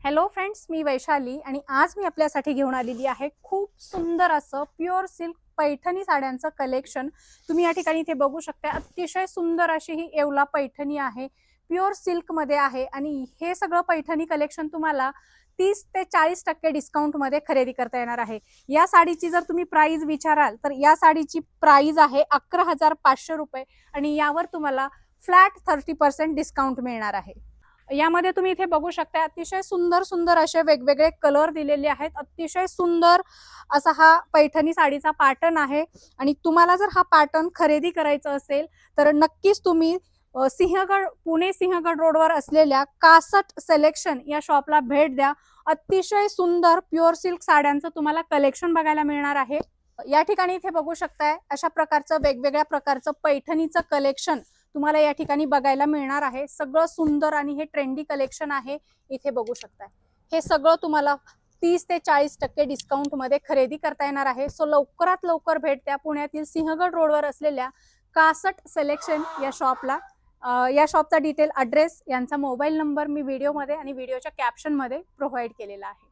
Hello friends, मी वैशाली आणि आज मी आपल्यासाठी घेऊन आलेली आहे खूप सुंदर असं प्युअर सिल्क पैठणी साड्यांचं कलेक्शन। तुम्ही या ठिकाणी इथे बघू शकता, अतिशय सुंदर अशी ही येवला पैठणी आहे, प्युअर सिल्क मध्ये आहे आणि हे सगळं पैठणी कलेक्शन तुम्हाला 30 ते 40% डिस्काउंट मध्ये खरेदी करता येणार आहे। या साडीची जर तुम्ही प्राइस विचाराल तर या साडीची प्राइस आहे 11,500 रुपये आणि यावर तुम्हाला फ्लॅट 30% डिस्काउंट मिळणार आहे। यामध्ये तुम्ही इथे बघू शकता, अतिशय सुंदर सुंदर असे वेगवेगळे कलर दिलेले आहेत। अतिशय सुंदर असा हा पैठणी साडीचा पॅटर्न आहे आणि तुम्हाला जर हा पॅटर्न खरेदी करायचा असेल तर नक्कीच तुम्ही सिंहगड, पुणे सिंहगड रोडवर असलेल्या कासट सिलेक्शन या शॉपला भेट द्या। अतिशय सुंदर प्युअर सिल्क साड्यांचं तुम्हाला कलेक्शन बघायला मिळणार आहे। या ठिकाणी इथे बघू शकताय, अशा प्रकारचं वेगवेगळ्या प्रकारचं पैठणीचं कलेक्शन तुम्हाला या ठिकाणी बघायला मिळणार आहे। सगळं सुंदर आणि हे ट्रेंडी कलेक्शन आहे। इथे बघू शकताय, हे सगळं तुम्हाला 30 ते 40% डिस्काउंट मध्ये खरेदी करता येणार आहे। सो लवकरात लवकर भेट द्या पुण्यातील सिंहगड रोडवर असलेल्या कासट सिलेक्शन या शॉपला। या शॉपचा डिटेल, ॲड्रेस, यांचा मोबाईल नंबर मी व्हिडिओमध्ये आणि व्हिडिओच्या कॅप्शन मध्ये प्रोव्हाइड केलेला आहे।